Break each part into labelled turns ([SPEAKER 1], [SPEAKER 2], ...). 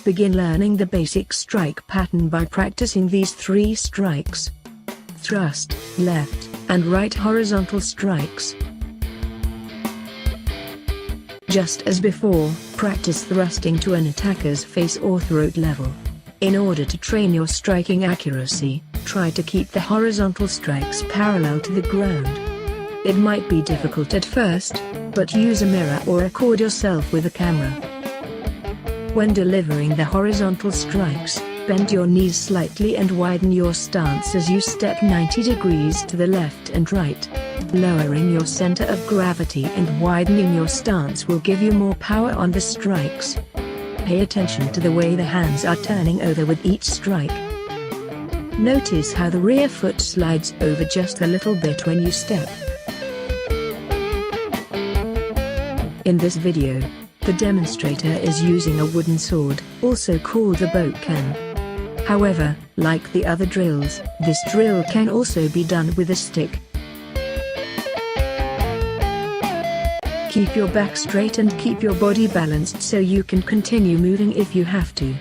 [SPEAKER 1] begin learning the basic strike pattern by practicing these 3 strikes: thrust, left, and right horizontal strikes. Just as before, practice thrusting to an attacker's face or throat level. In order to train your striking accuracy, try to keep the horizontal strikes parallel to the ground. It might be difficult at first, but use a mirror or record yourself with a camera. When delivering the horizontal strikes, bend your knees slightly and widen your stance as you step 90 degrees to the left and right. Lowering your center of gravity and widening your stance will give you more power on the strikes. Pay attention to the way the hands are turning over with each strike. Notice how the rear foot slides over just a little bit when you step. In this video, the demonstrator is using a wooden sword, also called a bokken. However, like the other drills, this drill can also be done with a stick. Keep your back straight and keep your body balanced so you can continue moving if you have to.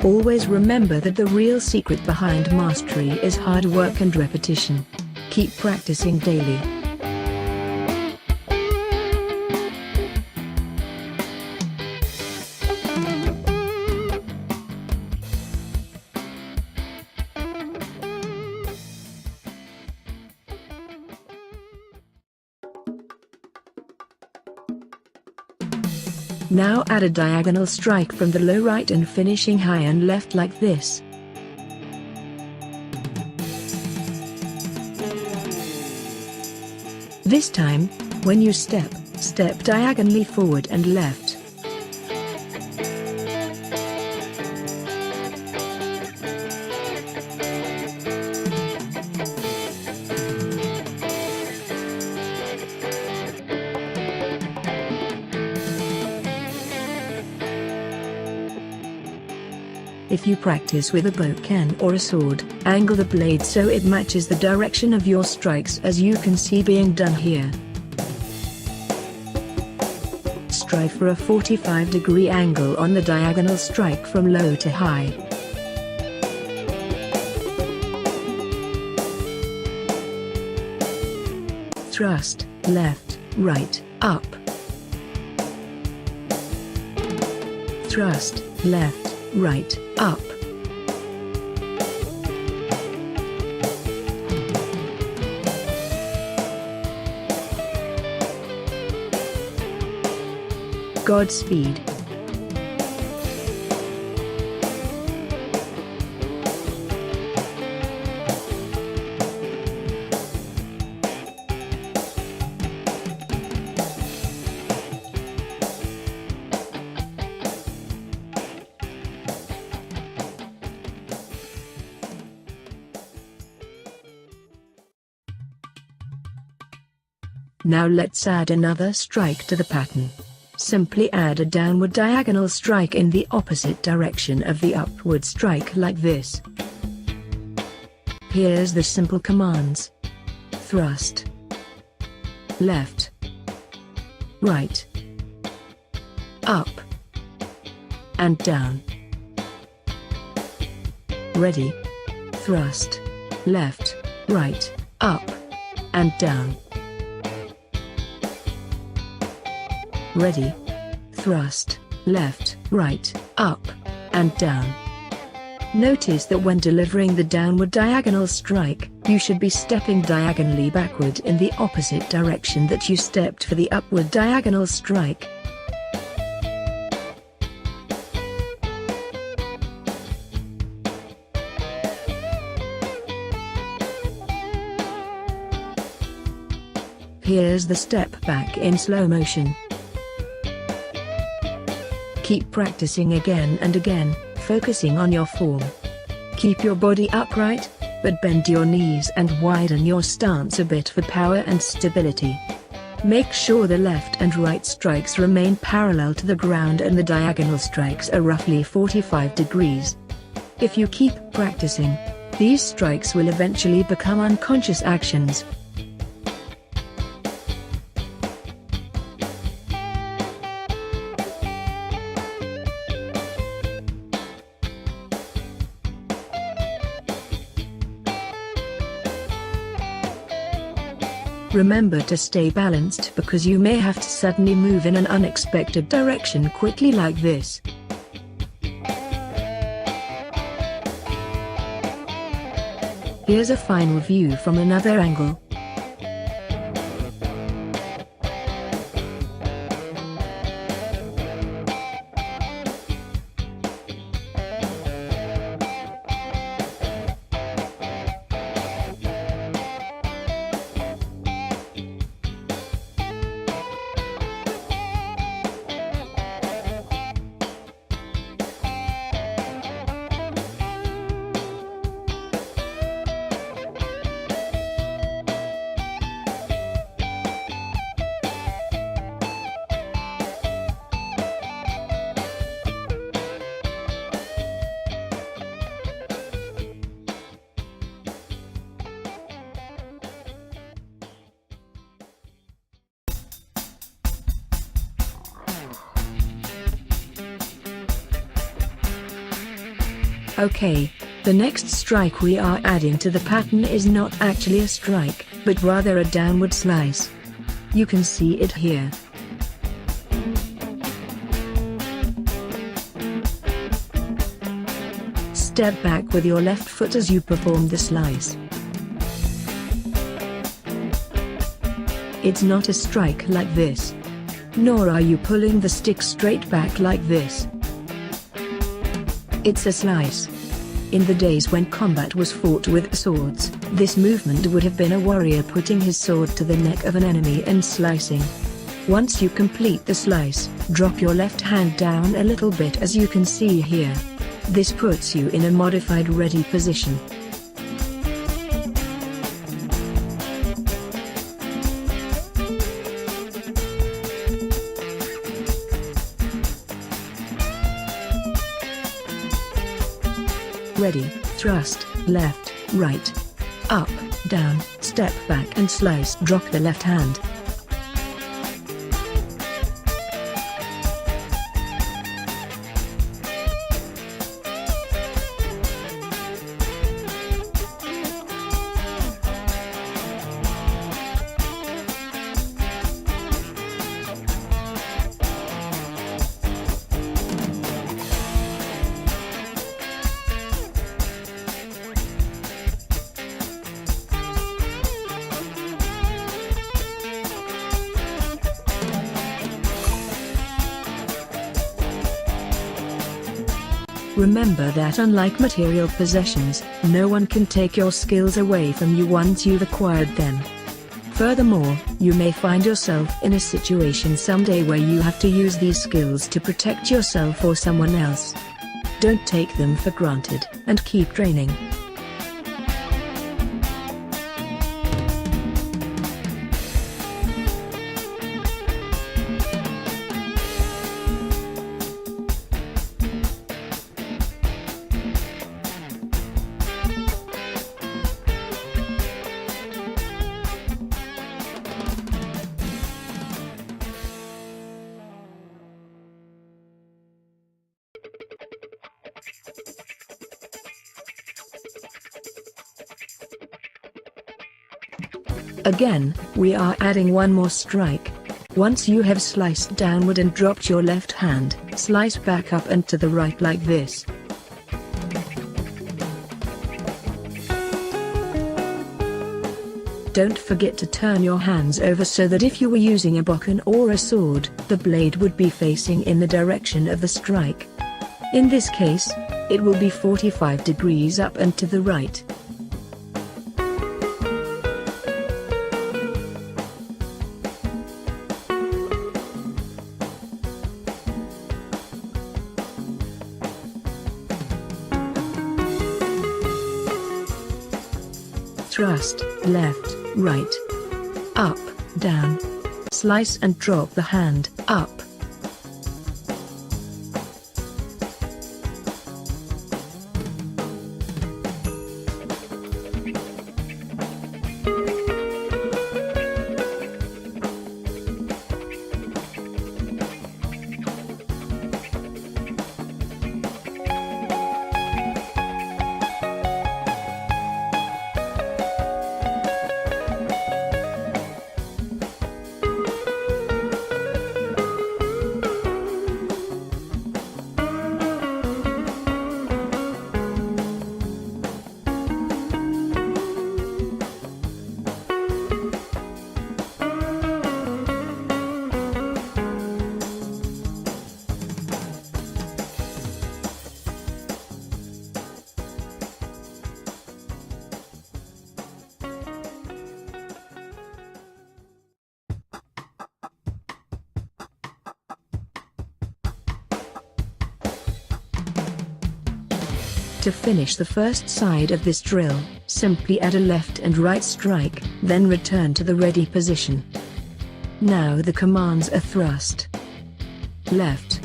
[SPEAKER 1] Always remember that the real secret behind mastery is hard work and repetition. Keep practicing daily. Now add a diagonal strike from the low right and finishing high and left like this. This time, when you step diagonally forward and left. If you practice with a bokken or a sword, angle the blade so it matches the direction of your strikes as you can see being done here. Strive for a 45-degree angle on the diagonal strike from low to high. Thrust, left, right, up. Thrust, left, right, up. Godspeed. Now let's add another strike to the pattern. Simply add a downward diagonal strike in the opposite direction of the upward strike like this. Here's the simple commands. Thrust, left, right, up, and down. Ready? Thrust, left, right, up, and down. Ready? Thrust, left, right, up, and down. Notice that when delivering the downward diagonal strike, you should be stepping diagonally backward in the opposite direction that you stepped for the upward diagonal strike. Here's the step back in slow motion. Keep practicing again and again, focusing on your form. Keep your body upright, but bend your knees and widen your stance a bit for power and stability. Make sure the left and right strikes remain parallel to the ground and the diagonal strikes are roughly 45 degrees. If you keep practicing, these strikes will eventually become unconscious actions. Remember to stay balanced because you may have to suddenly move in an unexpected direction quickly like this. Here's a final view from another angle. Okay, the next strike we are adding to the pattern is not actually a strike, but rather a downward slice. You can see it here. Step back with your left foot as you perform the slice. It's not a strike like this. Nor are you pulling the stick straight back like this. It's a slice. In the days when combat was fought with swords, this movement would have been a warrior putting his sword to the neck of an enemy and slicing. Once you complete the slice, drop your left hand down a little bit as you can see here. This puts you in a modified ready position. Ready, thrust, left, right, up, down, step back and slice. Drop the left hand. Remember that unlike material possessions, no one can take your skills away from you once you've acquired them. Furthermore, you may find yourself in a situation someday where you have to use these skills to protect yourself or someone else. Don't take them for granted, and keep training. Again, we are adding one more strike. Once you have sliced downward and dropped your left hand, slice back up and to the right like this. Don't forget to turn your hands over so that if you were using a bokken or a sword, the blade would be facing in the direction of the strike. In this case, it will be 45 degrees up and to the right. Thrust, left, right, up, down. Slice and drop the hand, up. To finish the first side of this drill, simply add a left and right strike, then return to the ready position. Now the commands are thrust, left,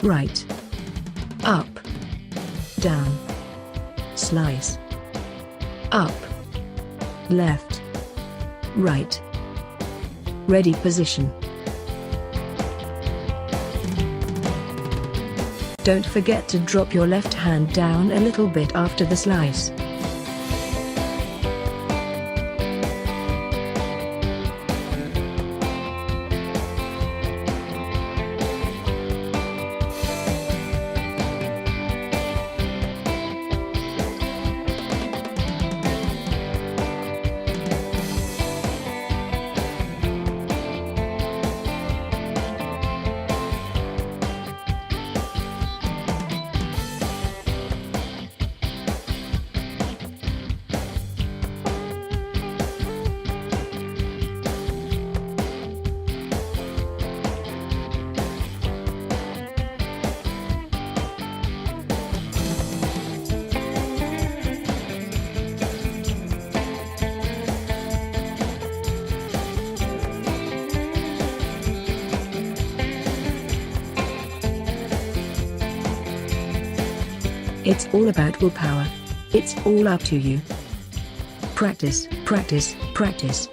[SPEAKER 1] right, up, down, slice, up, left, right, ready position. Don't forget to drop your left hand down a little bit after the slice. It's all about willpower. It's all up to you. Practice, practice, practice.